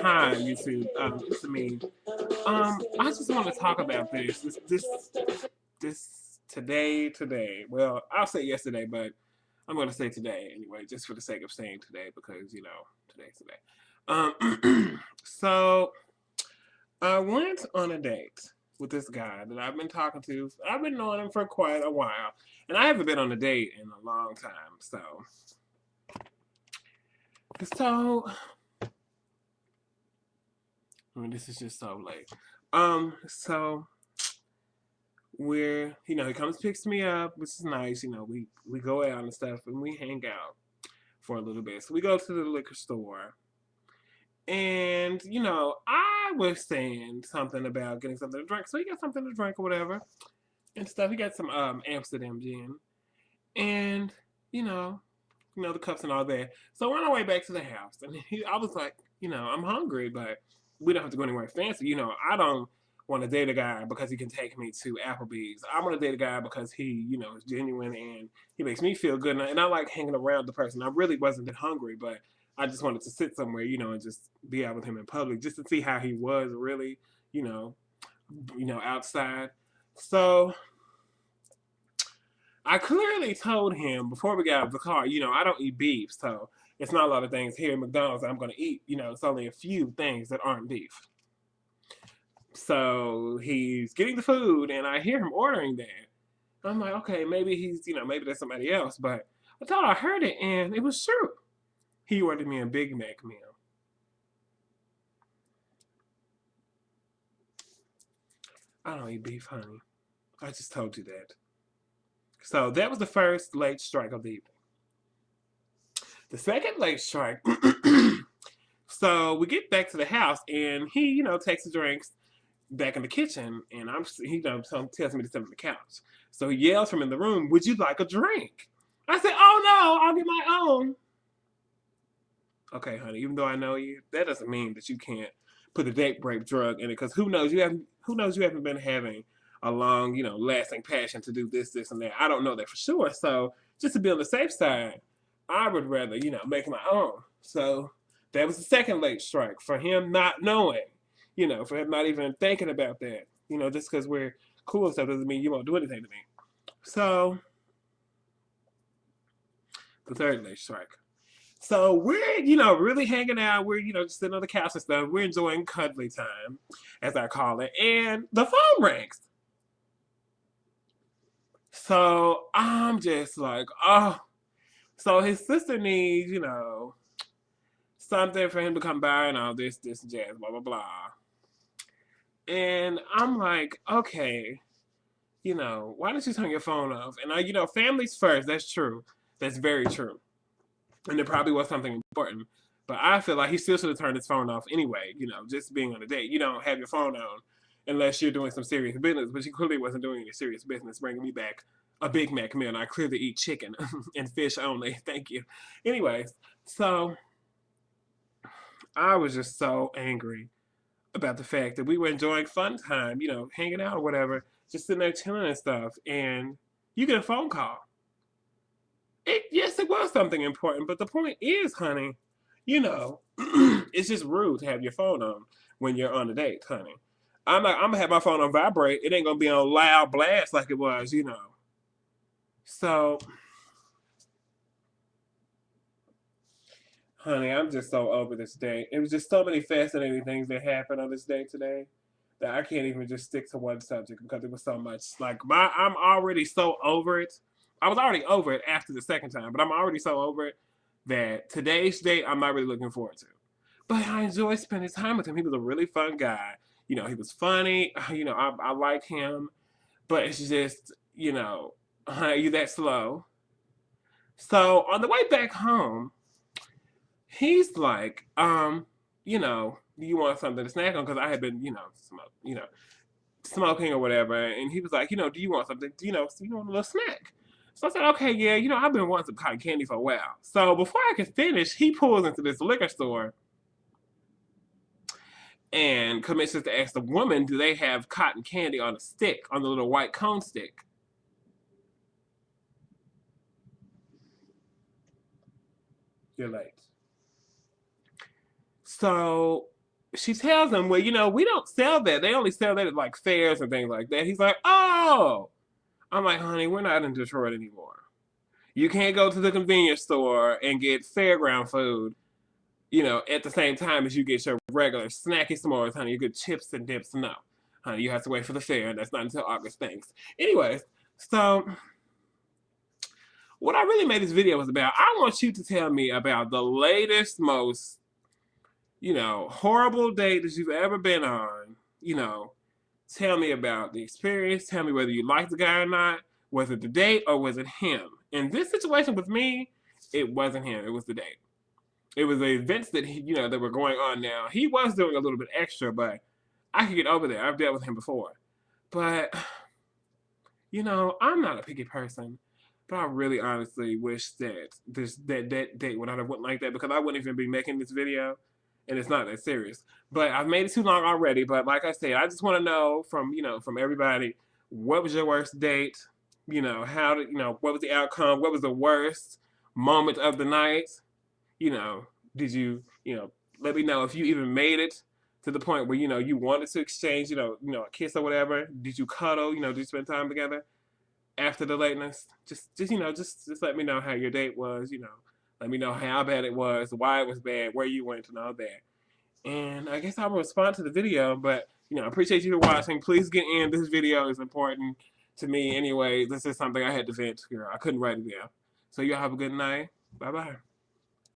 Hi, YouTube. It's me. I just want to talk about this today. Well, I'll say yesterday, but I'm going to say today anyway, just for the sake of saying today, because today's today. So I went on a date with this guy that I've been talking to. I've been knowing him for quite a while, and I haven't been on a date in a long time. So I mean, this is just so late. So he comes picks me up, which is nice. We go out and stuff, and we hang out for a little bit. So we go to the liquor store, and I was saying something about getting something to drink. So he got something to drink or whatever and stuff. He got some Amsterdam gin, and the cups and all that. So we're on our way back to the house, and I was like, I'm hungry, but we don't have to go anywhere fancy. I don't want to date a guy because he can take me to Applebee's. I want to date a guy because he, is genuine and he makes me feel good. And I like hanging around the person. I really wasn't that hungry, but I just wanted to sit somewhere, and just be out with him in public, just to see how he was really, outside. So I clearly told him before we got out of the car, I don't eat beef, so it's not a lot of things here at McDonald's that I'm going to eat. It's only a few things that aren't beef. So he's getting the food, and I hear him ordering that. I'm like, okay, maybe maybe there's somebody else. But I thought I heard it, and it was true. He ordered me a Big Mac meal. I don't eat beef, honey. I just told you that. So that was the first late strike of the evening. The second late strike, so we get back to the house, and he, takes the drinks back in the kitchen, and he tells me to sit on the couch. So he yells from in the room, "Would you like a drink?" I said, "Oh no, I'll get my own." Okay, honey, even though I know you, that doesn't mean that you can't put a date break drug in it, because who knows you haven't been having a long, lasting passion to do this, and that. I don't know that for sure. So just to be on the safe side, I would rather, make my own. So that was the second late strike for him not knowing, for him not even thinking about that. Just because we're cool and stuff doesn't mean you won't do anything to me. So the third late strike. So we're, really hanging out. We're, just sitting on the couch and stuff. We're enjoying cuddly time, as I call it. And the phone rings. So I'm just like, oh. So his sister needs, something for him to come by and all this jazz, blah, blah, blah. And I'm like, okay, why don't you turn your phone off? And family's first. That's true. That's very true. And there probably was something important. But I feel like he still should have turned his phone off anyway, just being on a date. You don't have your phone on unless you're doing some serious business. But he clearly wasn't doing any serious business, bringing me back a Big Mac meal. And I clearly eat chicken and fish only. Thank you. Anyways, so I was just so angry about the fact that we were enjoying fun time, hanging out or whatever, just sitting there chilling and stuff. And you get a phone call. Yes, it was something important, but the point is, honey, it's just rude to have your phone on when you're on a date, honey. I'm gonna have my phone on vibrate. It ain't gonna be on loud blast like it was, So, honey, I'm just so over this date. It was just so many fascinating things that happened on this date today that I can't even just stick to one subject because it was so much. Like I'm already so over it. I was already over it after the second time, but I'm already so over it that today's date I'm not really looking forward to. But I enjoyed spending time with him. He was a really fun guy. He was funny. I like him. But it's just, you that slow. So on the way back home, he's like, do you want something to snack on? Because I had been, smoking or whatever. And he was like, do you want something, you want a little snack? So I said, okay, yeah, I've been wanting some cotton candy for a while. So before I could finish, he pulls into this liquor store and commissions to ask the woman, do they have cotton candy on a stick, on the little white cone stick? You're late. So she tells him, well, you know, we don't sell that. They only sell that at like fairs and things like that. He's like, oh. I'm like, honey, we're not in Detroit anymore. You can't go to the convenience store and get fairground food, you know, at the same time as you get your regular snacky s'mores, honey. You get chips and dips. No, honey, you have to wait for the fair, and that's not until August. Thanks. Anyways, so what I really made this video was about, I want you to tell me about the latest, most, you know, horrible date that you've ever been on. You know, tell me about the experience. Tell me whether you liked the guy or not. Was it the date or was it him? In this situation with me, it wasn't him. It was the date. It was the events that you know, that were going on now. He was doing a little bit extra, but I could get over there. I've dealt with him before. But, you know, I'm not a picky person. But I really honestly wish that that date would not have went like that, because I wouldn't even be making this video, and it's not that serious. But I've made it too long already. But like I said, I just want to know from, you know, from everybody, what was your worst date? You know, how did, you know, what was the outcome? What was the worst moment of the night? You know, did you, you know, let me know if you even made it to the point where, you know, you wanted to exchange, you know, a kiss or whatever. Did you cuddle? You know, did you spend time together after the lateness? You know, just let me know how your date was. You know, let me know how bad it was, why it was bad, where you went, and all that. And I guess I will respond to the video, but, you know, I appreciate you for watching. Please get in. This video is important to me anyway. This is something I had to vent here. I couldn't write it down. So y'all have a good night. Bye-bye.